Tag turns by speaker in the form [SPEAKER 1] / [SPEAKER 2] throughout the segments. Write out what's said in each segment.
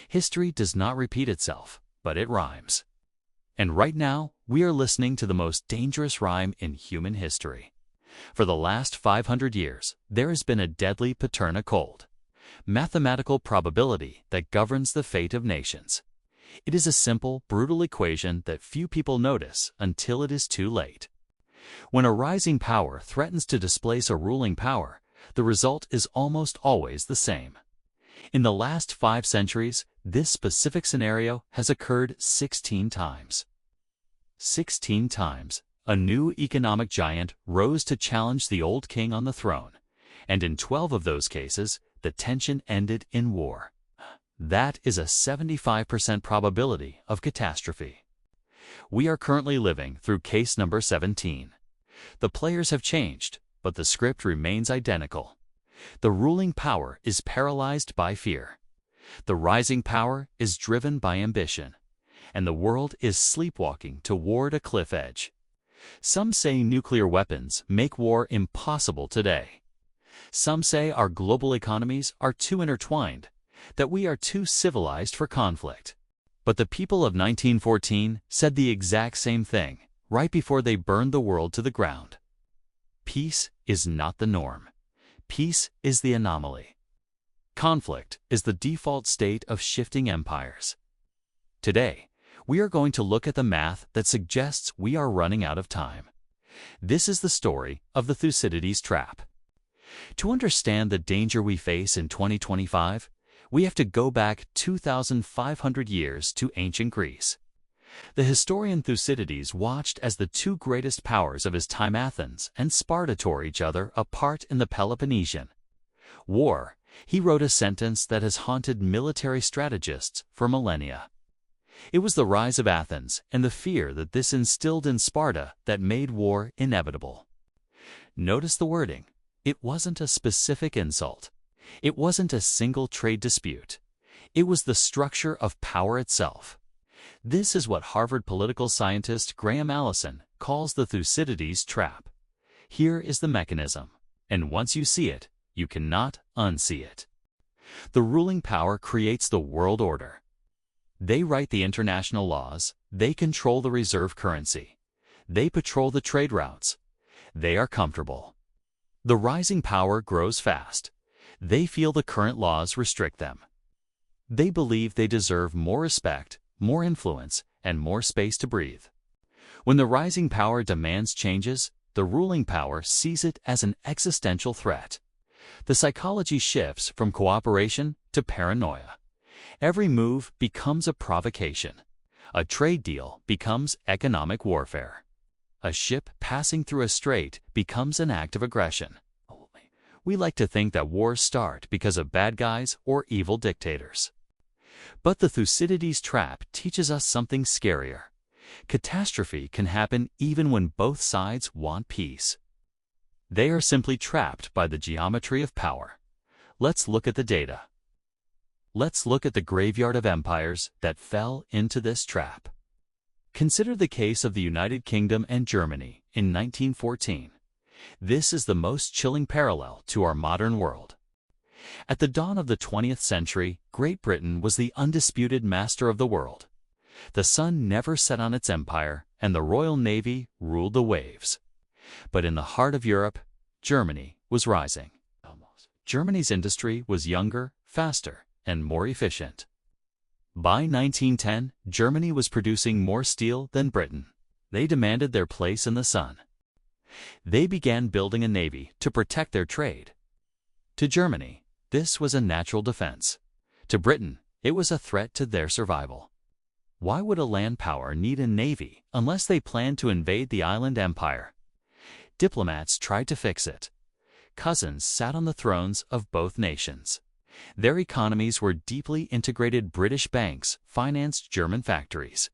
[SPEAKER 1] History does not repeat itself, but it rhymes. And right now, we are listening to the most dangerous rhyme in human history. For the last 500 years, there has been a deadly paterna cold, mathematical probability that governs the fate of nations. It is a simple, brutal equation that few people notice until it is too late. When a rising power threatens to displace a ruling power, the result is almost always the same. In the last 5 centuries, this specific scenario has occurred 16 times. 16 times, a new economic giant rose to challenge the old king on the throne, and in 12 of those cases, the tension ended in war. That is a 75% probability of catastrophe. We are currently living through case number 17. The players have changed, but the script remains identical. The ruling power is paralyzed by fear. The rising power is driven by ambition, and the world is sleepwalking toward a cliff edge. Some say nuclear weapons make war impossible today. Some say our global economies are too intertwined, that we are too civilized for conflict. But the people of 1914 said the exact same thing right before they burned the world to the ground. Peace is not the norm. Peace is the anomaly. Conflict is the default state of shifting empires. Today, we are going to look at the math that suggests we are running out of time. This is the story of the Thucydides trap. To understand the danger we face in 2025, we have to go back 2,500 years to ancient Greece. The historian Thucydides watched as the two greatest powers of his time, Athens and Sparta, tore each other apart in the Peloponnesian War. He wrote a sentence that has haunted military strategists for millennia. It was the rise of Athens and the fear that this instilled in Sparta that made war inevitable. Notice the wording. It wasn't a specific insult. It wasn't a single trade dispute. It was the structure of power itself. This is what Harvard political scientist Graham Allison calls the Thucydides trap. Here is the mechanism, and once you see it, you cannot unsee it. The ruling power creates the world order. They write the international laws, they control the reserve currency, they patrol the trade routes. They are comfortable. The rising power grows fast. They feel the current laws restrict them. They believe they deserve more respect, more influence, and more space to breathe. When the rising power demands changes, the ruling power sees it as an existential threat. The psychology shifts from cooperation to paranoia. Every move becomes a provocation. A trade deal becomes economic warfare. A ship passing through a strait becomes an act of aggression. We like to think that wars start because of bad guys or evil dictators. But the Thucydides trap teaches us something scarier. Catastrophe can happen even when both sides want peace. They are simply trapped by the geometry of power. Let's look at the data. Let's look at the graveyard of empires that fell into this trap. Consider the case of the United Kingdom and Germany in 1914. This is the most chilling parallel to our modern world. At the dawn of the 20th century, Great Britain was the undisputed master of the world. The sun never set on its empire, and the Royal Navy ruled the waves. But in the heart of Europe, Germany was rising. Germany's industry was younger, faster, and more efficient. By 1910, Germany was producing more steel than Britain. They demanded their place in the sun. They began building a navy to protect their trade. To Germany, this was a natural defense. To Britain, it was a threat to their survival. Why would a land power need a navy unless they planned to invade the island empire? Diplomats tried to fix it. Cousins sat on the thrones of both nations. Their economies were deeply integrated. British banks financed German factories.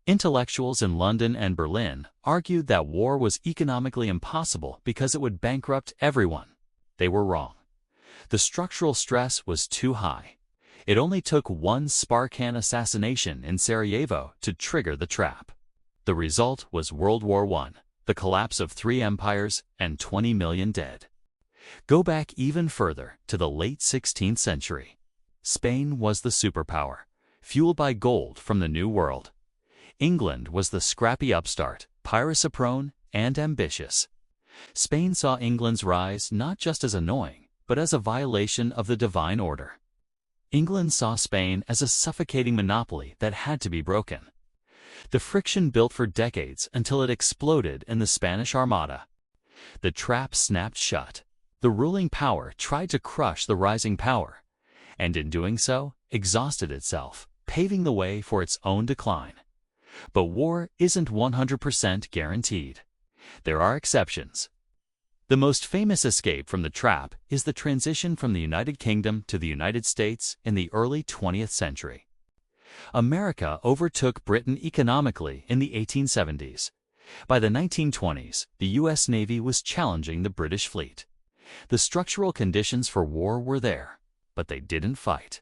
[SPEAKER 1] Intellectuals in London and Berlin argued that war was economically impossible because it would bankrupt everyone. They were wrong. The structural stress was too high. It only took one Spartan assassination in Sarajevo to trigger the trap. The result was World War I, the collapse of 3 empires, and 20 million dead. Go back even further to the late 16th century. Spain was the superpower, fueled by gold from the New World. England was the scrappy upstart, piracy-prone and ambitious. Spain saw England's rise not just as annoying, but as a violation of the divine order. England saw Spain as a suffocating monopoly that had to be broken. The friction built for decades until it exploded in the Spanish Armada. The trap snapped shut. The ruling power tried to crush the rising power, and in doing so, exhausted itself, paving the way for its own decline. But war isn't 100% guaranteed. There are exceptions. The most famous escape from the trap is the transition from the United Kingdom to the United States in the early 20th century. America overtook Britain economically in the 1870s. By the 1920s, the U.S. Navy was challenging the British fleet. The structural conditions for war were there, but they didn't fight.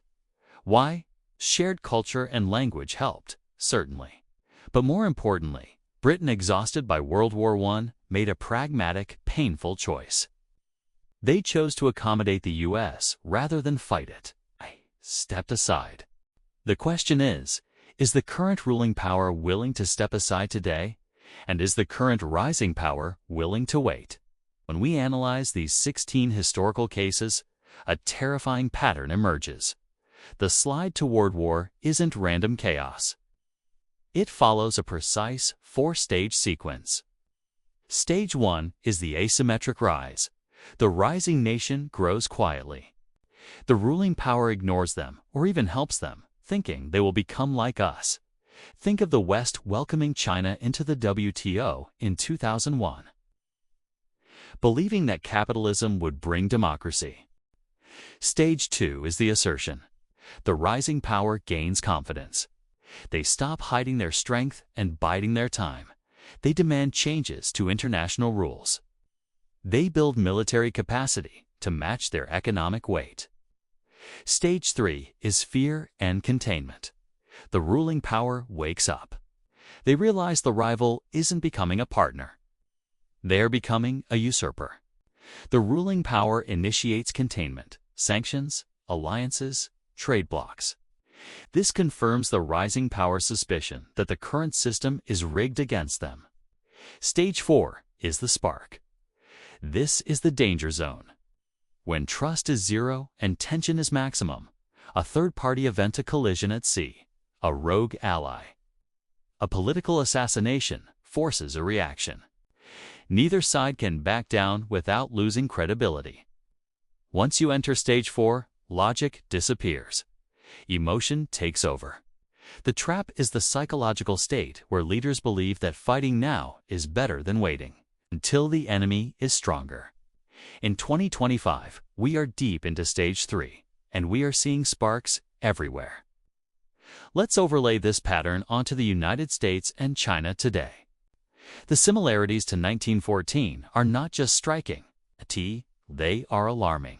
[SPEAKER 1] Why? Shared culture and language helped, certainly. But more importantly, Britain, exhausted by World War I, made a pragmatic, painful choice. They chose to accommodate the U.S. rather than fight it. They stepped aside. The question is the current ruling power willing to step aside today? And is the current rising power willing to wait? When we analyze these 16 historical cases, a terrifying pattern emerges. The slide toward war isn't random chaos. It follows a precise four-stage sequence. Stage 1 is the asymmetric rise. The rising nation grows quietly. The ruling power ignores them or even helps them, thinking they will become like us. Think of the West welcoming China into the WTO in 2001, believing that capitalism would bring democracy. Stage 2 is the assertion. The rising power gains confidence. They stop hiding their strength and biding their time. They demand changes to international rules. They build military capacity to match their economic weight. Stage 3 is fear and containment. The ruling power wakes up. They realize the rival isn't becoming a partner. They are becoming a usurper. The ruling power initiates containment, sanctions, alliances, trade blocs. This confirms the rising power's suspicion that the current system is rigged against them. Stage 4 is the spark. This is the danger zone. When trust is zero and tension is maximum, a third party event, a collision at sea, a rogue ally. A political assassination forces a reaction. Neither side can back down without losing credibility. Once you enter stage 4, logic disappears. Emotion takes over. The trap is the psychological state where leaders believe that fighting now is better than waiting until the enemy is stronger. In 2025, we are deep into stage 3, and we are seeing sparks everywhere. Let's overlay this pattern onto the United States and China today. The similarities to 1914 are not just striking, they are alarming.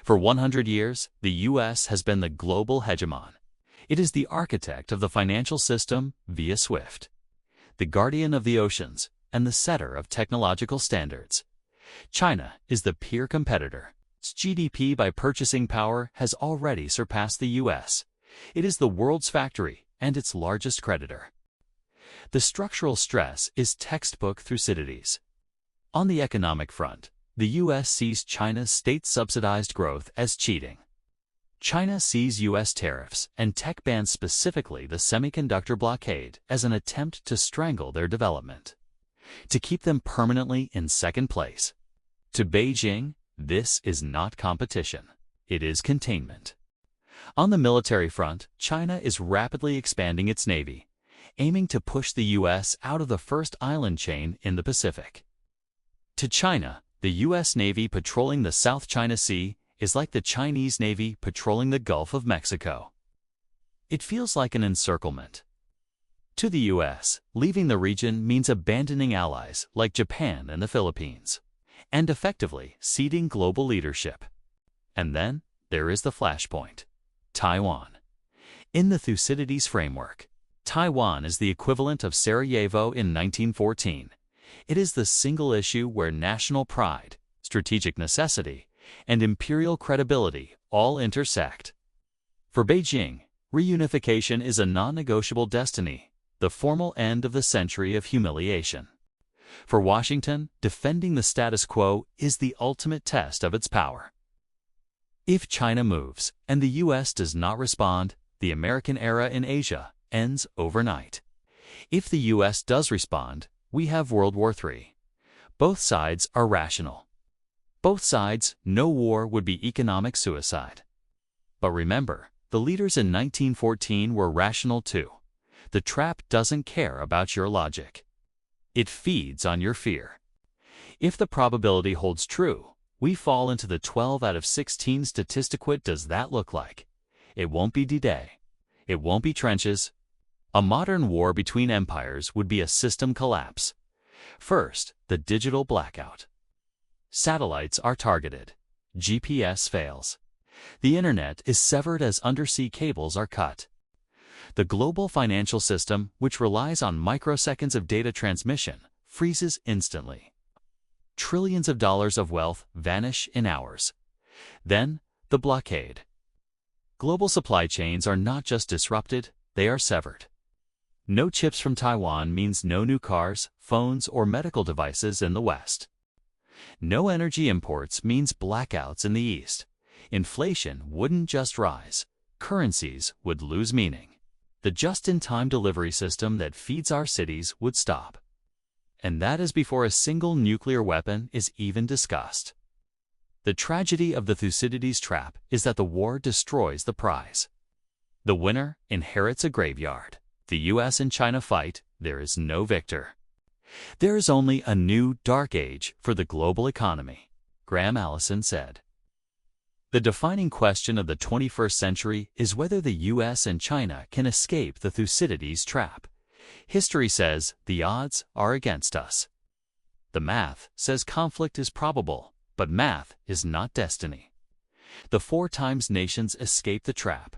[SPEAKER 1] For 100 years, the U.S. has been the global hegemon. It is the architect of the financial system via SWIFT, the guardian of the oceans, and the setter of technological standards. China is the peer competitor. Its GDP by purchasing power has already surpassed the U.S. It is the world's factory and its largest creditor. The structural stress is textbook Thucydides. On the economic front, the U.S. sees China's state-subsidized growth as cheating. China sees U.S. tariffs and tech bans, specifically the semiconductor blockade, as an attempt to strangle their development, to keep them permanently in second place. To Beijing, this is not competition. It is containment. On the military front, China is rapidly expanding its navy, aiming to push the U.S. out of the first island chain in the Pacific. To China, the U.S. Navy patrolling the South China Sea is like the Chinese Navy patrolling the Gulf of Mexico. It feels like an encirclement. To the U.S., leaving the region means abandoning allies like Japan and the Philippines, and effectively ceding global leadership. And then there is the flashpoint: Taiwan. In the Thucydides framework, Taiwan is the equivalent of Sarajevo in 1914. It is the single issue where national pride, strategic necessity, and imperial credibility all intersect. For Beijing, reunification is a non-negotiable destiny, the formal end of the century of humiliation. For Washington, defending the status quo is the ultimate test of its power. If China moves and the U.S. does not respond, the American era in Asia ends overnight. If the U.S. does respond, we have World War III. Both sides are rational. Both sides know war would be economic suicide. But remember, the leaders in 1914 were rational too. The trap doesn't care about your logic. It feeds on your fear. If the probability holds true, we fall into the 12 out of 16 statistic. What does that look like? It won't be D-Day. It won't be trenches. A modern war between empires would be a system collapse. First, the digital blackout. Satellites are targeted. GPS fails. The internet is severed as undersea cables are cut. The global financial system, which relies on microseconds of data transmission, freezes instantly. Trillions of dollars of wealth vanish in hours. Then, the blockade. Global supply chains are not just disrupted, they are severed. No chips from Taiwan means no new cars, phones, or medical devices in the West. No energy imports means blackouts in the East. Inflation wouldn't just rise, currencies would lose meaning. The just-in-time delivery system that feeds our cities would stop. And that is before a single nuclear weapon is even discussed. The tragedy of the Thucydides trap is that the war destroys the prize. The winner inherits a graveyard. The U.S. and China fight, there is no victor. There is only a new dark age for the global economy, Graham Allison said. The defining question of the 21st century is whether the U.S. and China can escape the Thucydides trap. History says the odds are against us. The math says conflict is probable, but math is not destiny. The 4 times nations escaped the trap.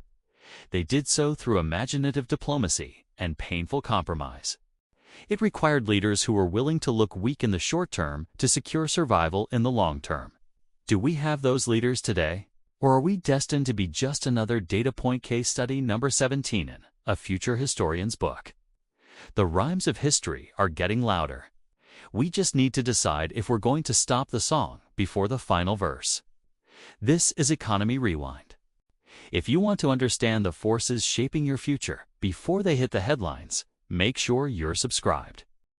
[SPEAKER 1] They did so through imaginative diplomacy and painful compromise. It required leaders who were willing to look weak in the short term to secure survival in the long term. Do we have those leaders today? Or are we destined to be just another data point case study number 17 in a future historian's book? The rhymes of history are getting louder. We just need to decide if we're going to stop the song before the final verse. This is Economy Rewind. If you want to understand the forces shaping your future before they hit the headlines, make sure you're subscribed.